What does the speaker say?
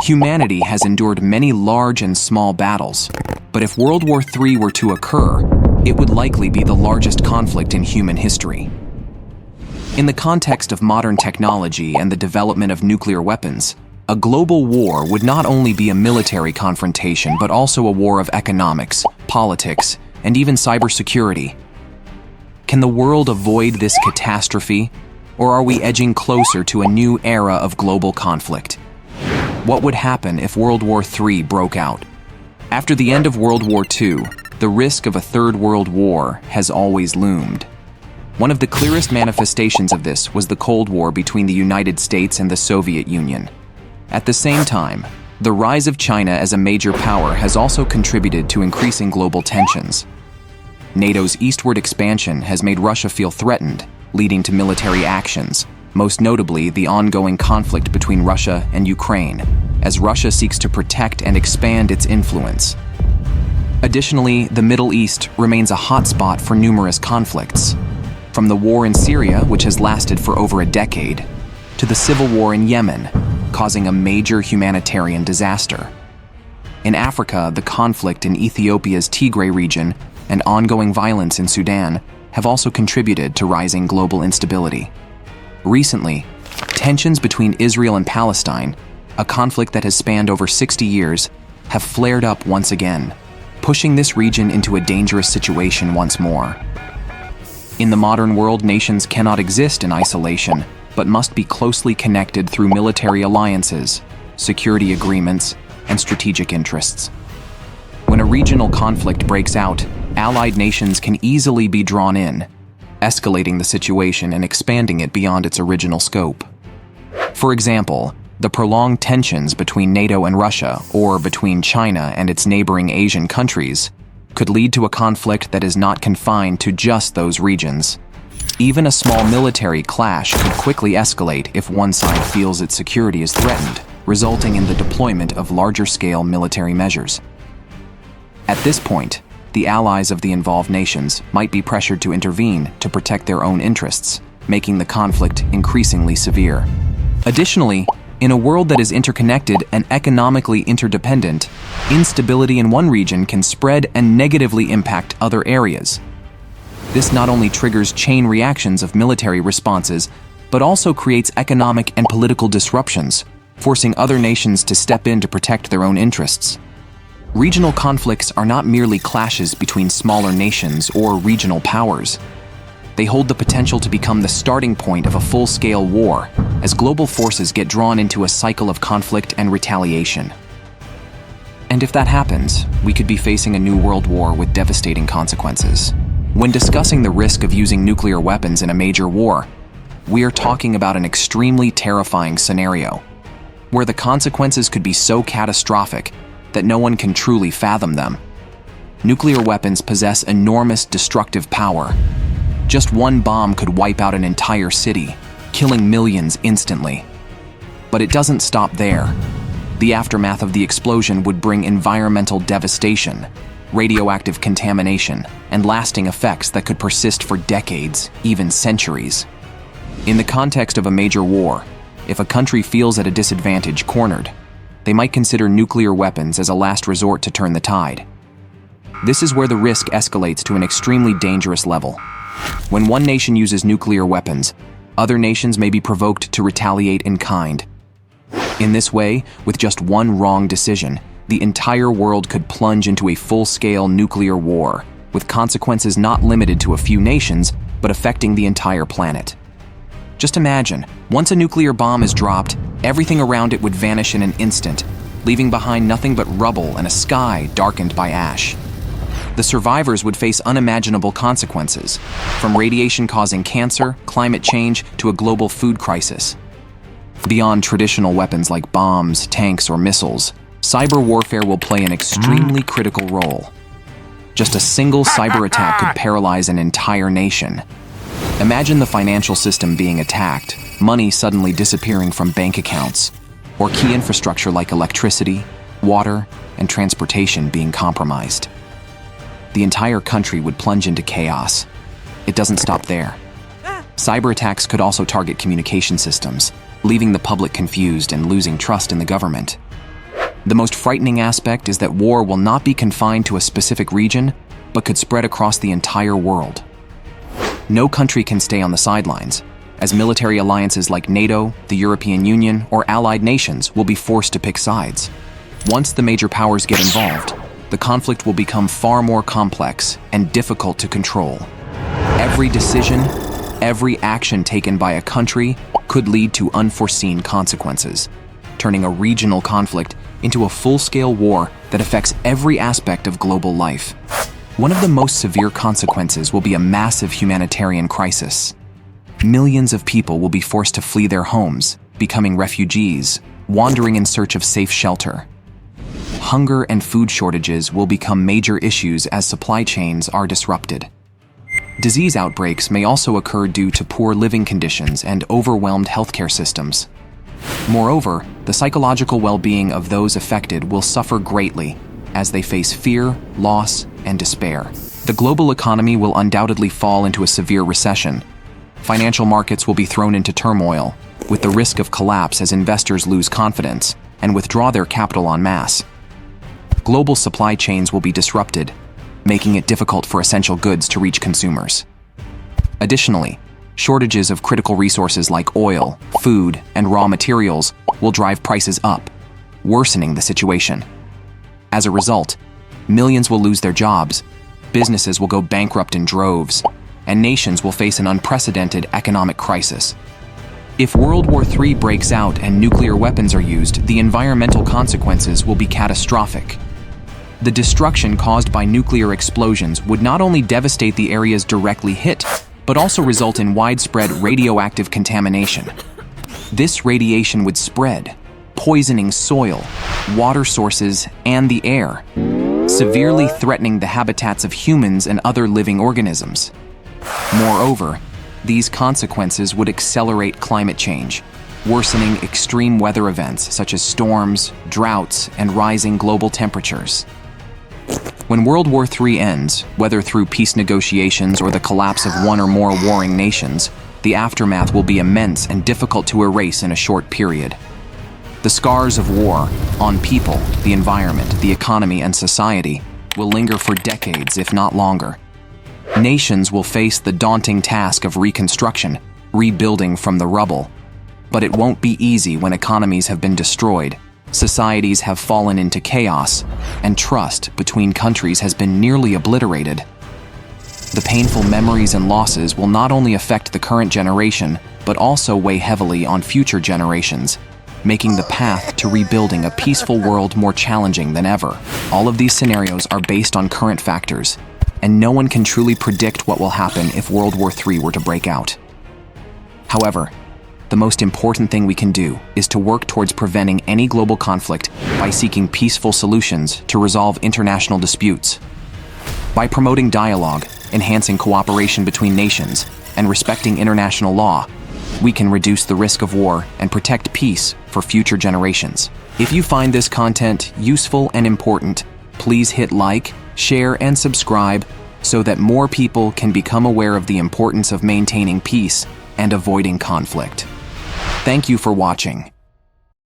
Humanity has endured many large and small battles, but if World War III were to occur, it would likely be the largest conflict in human history. In the context of modern technology and the development of nuclear weapons, a global war would not only be a military confrontation, but also a war of economics, politics, and even cybersecurity. Can the world avoid this catastrophe, or are we edging closer to a new era of global conflict? What would happen if World War III broke out? After the end of World War II, the risk of a Third World War has always loomed. One of the clearest manifestations of this was the Cold War between the United States and the Soviet Union. At the same time, the rise of China as a major power has also contributed to increasing global tensions. NATO's eastward expansion has made Russia feel threatened, leading to military actions, most notably the ongoing conflict between Russia and Ukraine, as Russia seeks to protect and expand its influence. Additionally, the Middle East remains a hotspot for numerous conflicts, from the war in Syria, which has lasted for over a decade, to the civil war in Yemen, causing a major humanitarian disaster. In Africa, the conflict in Ethiopia's Tigray region and ongoing violence in Sudan have also contributed to rising global instability. Recently, tensions between Israel and Palestine, a conflict that has spanned over 60 years, have flared up once again, pushing this region into a dangerous situation once more. In the modern world, nations cannot exist in isolation, but must be closely connected through military alliances, security agreements, and strategic interests. When a regional conflict breaks out, allied nations can easily be drawn in, escalating the situation and expanding it beyond its original scope. For example, the prolonged tensions between NATO and Russia, or between China and its neighboring Asian countries, could lead to a conflict that is not confined to just those regions. Even a small military clash could quickly escalate if one side feels its security is threatened, resulting in the deployment of larger-scale military measures. At this point, the allies of the involved nations might be pressured to intervene to protect their own interests, making the conflict increasingly severe. Additionally, in a world that is interconnected and economically interdependent, instability in one region can spread and negatively impact other areas. This not only triggers chain reactions of military responses, but also creates economic and political disruptions, forcing other nations to step in to protect their own interests. Regional conflicts are not merely clashes between smaller nations or regional powers. They hold the potential to become the starting point of a full-scale war, as global forces get drawn into a cycle of conflict and retaliation. And if that happens, we could be facing a new world war with devastating consequences. When discussing the risk of using nuclear weapons in a major war, we are talking about an extremely terrifying scenario, where the consequences could be so catastrophic that no one can truly fathom them. Nuclear weapons possess enormous destructive power. Just one bomb could wipe out an entire city, killing millions instantly. But it doesn't stop there. The aftermath of the explosion would bring environmental devastation, radioactive contamination, and lasting effects that could persist for decades, even centuries. In the context of a major war, if a country feels at a disadvantage, cornered, they might consider nuclear weapons as a last resort to turn the tide. This is where the risk escalates to an extremely dangerous level. When one nation uses nuclear weapons, other nations may be provoked to retaliate in kind. In this way, with just one wrong decision, the entire world could plunge into a full-scale nuclear war, with consequences not limited to a few nations, but affecting the entire planet. Just imagine, once a nuclear bomb is dropped, everything around it would vanish in an instant, leaving behind nothing but rubble and a sky darkened by ash. The survivors would face unimaginable consequences, from radiation causing cancer, climate change, to a global food crisis. Beyond traditional weapons like bombs, tanks, or missiles, cyber warfare will play an extremely critical role. Just a single cyber attack could paralyze an entire nation. Imagine the financial system being attacked, money suddenly disappearing from bank accounts, or key infrastructure like electricity, water, and transportation being compromised. The entire country would plunge into chaos. It doesn't stop there. Cyber attacks could also target communication systems, leaving the public confused and losing trust in the government. The most frightening aspect is that war will not be confined to a specific region, but could spread across the entire world. No country can stay on the sidelines, as military alliances like NATO, the European Union, or allied nations will be forced to pick sides. Once the major powers get involved, the conflict will become far more complex and difficult to control. Every decision, every action taken by a country could lead to unforeseen consequences, turning a regional conflict into a full-scale war that affects every aspect of global life. One of the most severe consequences will be a massive humanitarian crisis. Millions of people will be forced to flee their homes, becoming refugees, wandering in search of safe shelter. Hunger and food shortages will become major issues as supply chains are disrupted. Disease outbreaks may also occur due to poor living conditions and overwhelmed healthcare systems. Moreover, the psychological well-being of those affected will suffer greatly as they face fear, loss, and despair. The global economy will undoubtedly fall into a severe recession. Financial markets will be thrown into turmoil, with the risk of collapse as investors lose confidence and withdraw their capital en masse. Global supply chains will be disrupted, making it difficult for essential goods to reach consumers. Additionally, shortages of critical resources like oil, food, and raw materials will drive prices up, worsening the situation. As a result, millions will lose their jobs, businesses will go bankrupt in droves, and nations will face an unprecedented economic crisis. If World War III breaks out and nuclear weapons are used, the environmental consequences will be catastrophic. The destruction caused by nuclear explosions would not only devastate the areas directly hit, but also result in widespread radioactive contamination. This radiation would spread, poisoning soil, water sources, and the air, severely threatening the habitats of humans and other living organisms. Moreover, these consequences would accelerate climate change, worsening extreme weather events such as storms, droughts, and rising global temperatures. When World War III ends, whether through peace negotiations or the collapse of one or more warring nations, the aftermath will be immense and difficult to erase in a short period. The scars of war on people, the environment, the economy, and society will linger for decades, if not longer. Nations will face the daunting task of reconstruction, rebuilding from the rubble. But it won't be easy when economies have been destroyed, societies have fallen into chaos, and trust between countries has been nearly obliterated. The painful memories and losses will not only affect the current generation, but also weigh heavily on future generations, making the path to rebuilding a peaceful world more challenging than ever. All of these scenarios are based on current factors, and no one can truly predict what will happen if World War III were to break out. However, the most important thing we can do is to work towards preventing any global conflict by seeking peaceful solutions to resolve international disputes. By promoting dialogue, enhancing cooperation between nations, and respecting international law, we can reduce the risk of war and protect peace for future generations. If you find this content useful and important, please hit like, share, and subscribe so that more people can become aware of the importance of maintaining peace and avoiding conflict. Thank you for watching.